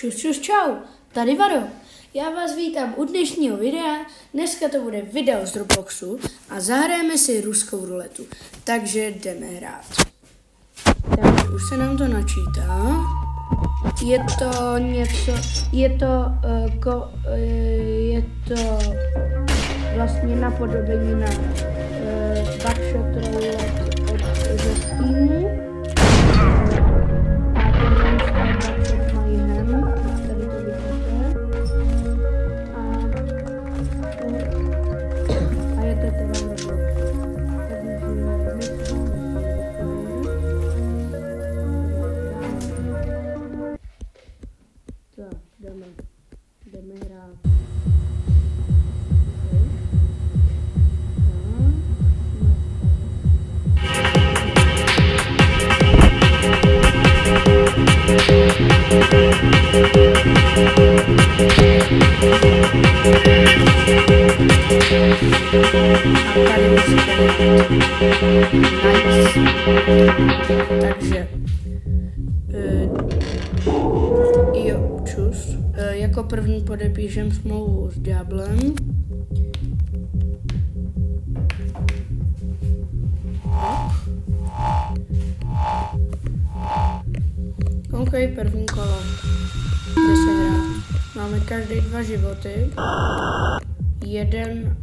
Čau, tady Varo. Já vás vítám u dnešního videa. Dneska to bude video z Robloxu a zahrajeme si ruskou ruletu. Takže jdeme hrát. Takže už se nám to načítá. Je to něco, je to vlastně napodobení na Buckshot Roulette od Steamu. Jdeme hrát. Takže jo, čus. Jako první podepíšem smlouvu s ďáblem. OK, první kolo. Jde se hrát. Máme každý 2 životy. Jeden.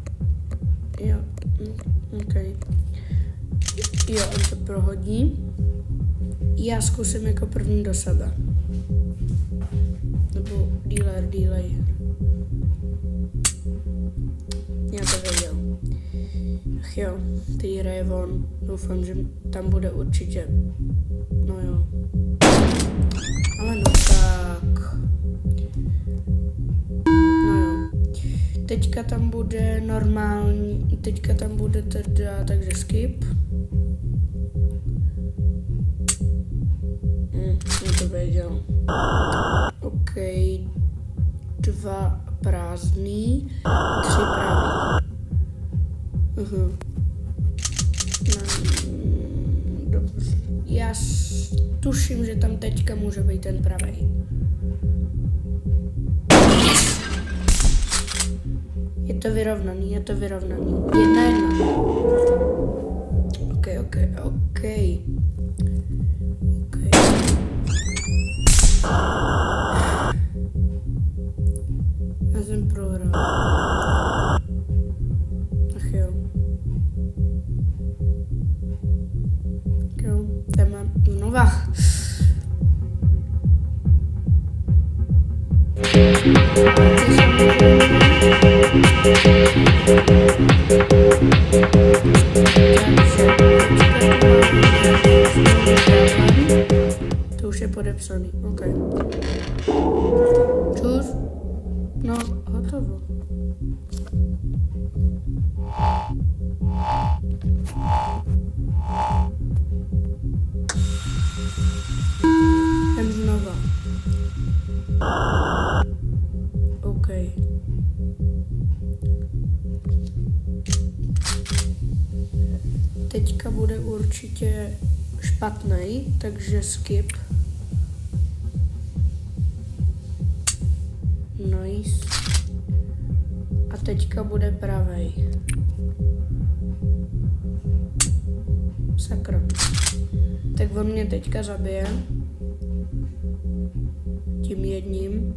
Jo, OK. Jo, on to prohodí. Já zkusím jako první do sebe. Nebo delay. Já to věděl. Ach jo, teď hraje on. Doufám, že tam bude určitě. No jo. Ale no tak. No jo. Teďka tam bude normální. Teďka tam bude teda, takže skip. Já to věděl. OK. 2 prázdný, 3 pravý. Dobře. Já tuším, že tam teďka může být ten pravý. Je to vyrovnaný. 1-1. OK. Já jsem prohrál. Ach jo. Tak jo, jdeme znova. To už je podepsaný, OK. Čus. No, hotovo. Jdem znova. OK. Teďka bude určitě špatnej, takže skip. Nice. A teďka bude pravej. Sakra. Tak on mě teďka zabije. Tím jedním.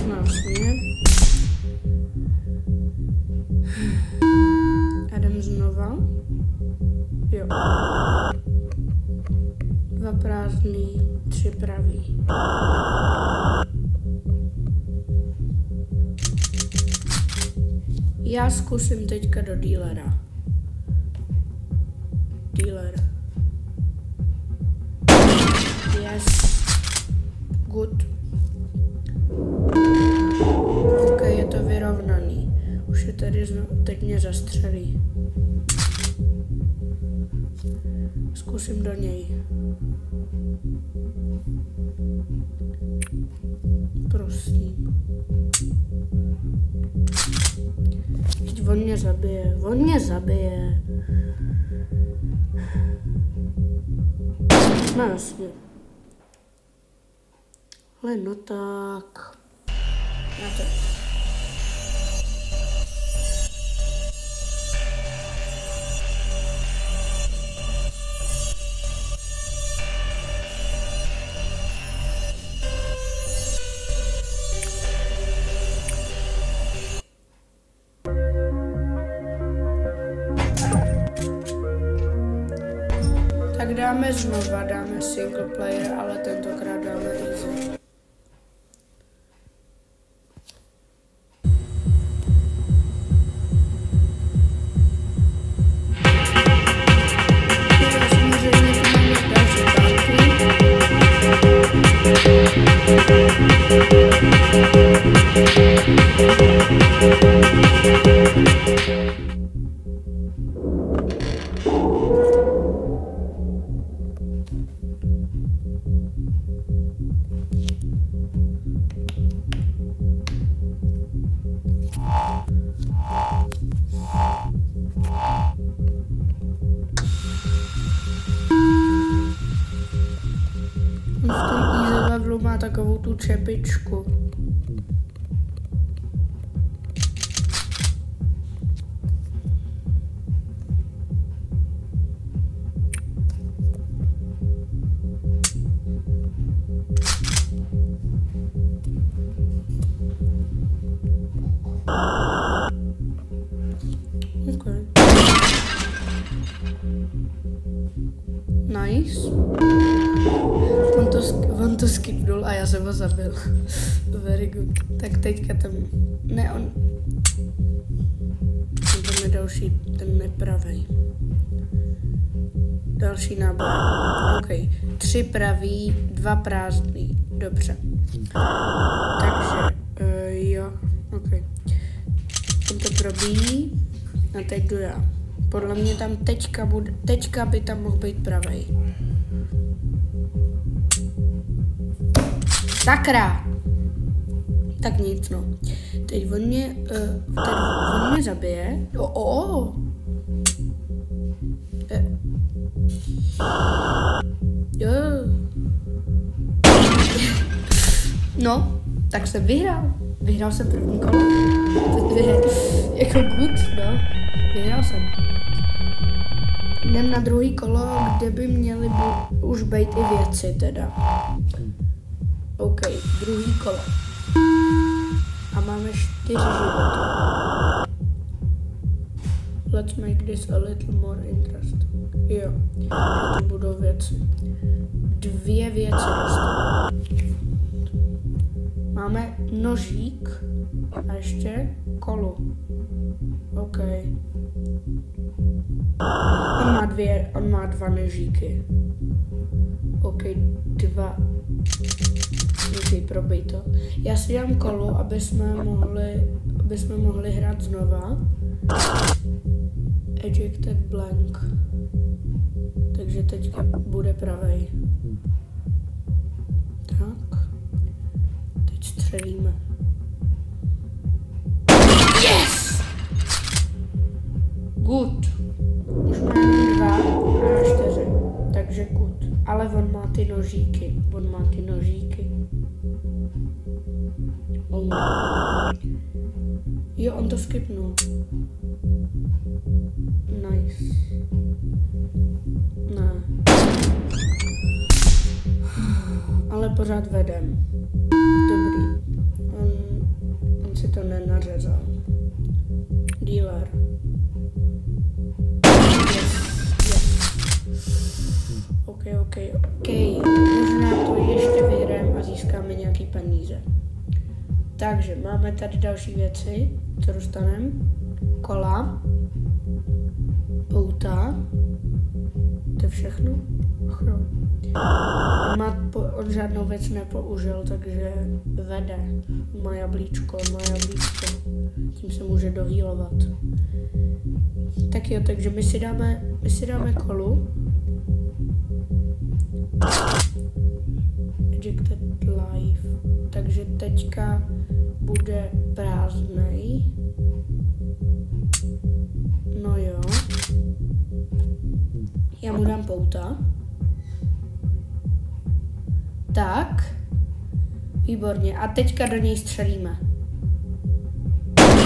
Vlastně. A jdem znova. Jo. 2 prázdný, 3 pravý. Já zkusím teďka do dealera. Dealer. Yes. Good. OK, je to vyrovnaný. Už je tady teď mě zastřelí. Zkusím do něj. Prosím. On mě zabije. No jasně. Ale no tak. Na to. Tak dáme znova, dáme single player, ale tentokrát dáme easy. V tom easy levelu má takovou tu čepičku. Okay. Nice. On to skipnul a já jsem ho zabil. Very good. Tak teďka tam... Ne, on tam je další, ten nepravej. Další náboj. OK. 3 pravý, 2 prázdný. Dobře. Takže, jo. OK. On to probíjí. A teď jdu já. Podle mě tam teďka by tam mohl být pravej. Sakra! Tak nic, no. Teď on mě zabije. Jo. No, tak jsem vyhrál. Vyhrál jsem první kolo. Jako good, no. Vyhrál jsem. Jdem na druhý kolo, kde by měly už být i věci teda. OK, druhý kolo. A máme 4 životy. Let's make this a little more interesting. Jo, to budou věci. 2 věci dostanu. Máme nožík a ještě kolo. OK. On má 2 nožíky. OK, 2. OK, probej to. Já si dám kolo, aby jsme mohli hrát znova. Ejected blank. Takže teďka bude pravej. Tak. Teď střelíme. Yes! Good. Už máme 2 a 4. Takže good. Ale on má ty nožíky. Oh. Jo, on to skipnul. Nice. Ne. Ale pořád vedem. Dobrý. On si to nenařezal. Dealer. OK. Možná to ještě vyhrajeme a získáme nějaký peníze. Takže máme tady další věci, co dostaneme. Kola. Pouta. To je všechno. Ach jo. On žádnou věc nepoužil, takže vede. Má jablíčko. Tím se může dohýlovat. Tak jo, takže my si dáme kolu. Ejected life. Takže teďka bude prázdnej. No jo. Já mu dám pouta. Tak. Výborně. A teďka do něj střelíme.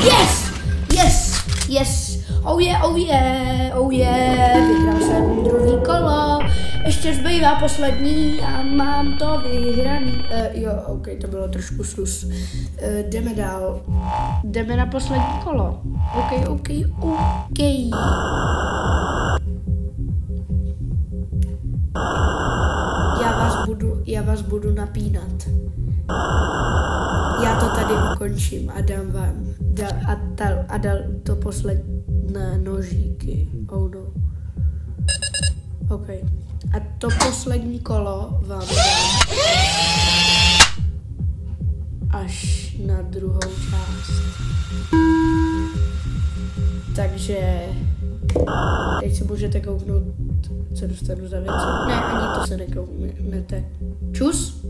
Yes! Yes! Yes! Oh yeah, oh yeah, oh yeah. Vyhrál jsem druhý kolo. Ještě zbývá poslední a mám to vyhraný. Jo, ok, to bylo trošku sus. Jdeme dál. Jdeme na poslední kolo. Ok. Já vás budu napínat. Já to tady ukončím a dám vám. A dal to posledné nožíky. Oh no. Ok. A to poslední kolo vám dám až na druhou část. Takže teď se můžete kouknout, co dostanu za věci. Ne, ani to se nekouknete. Čus.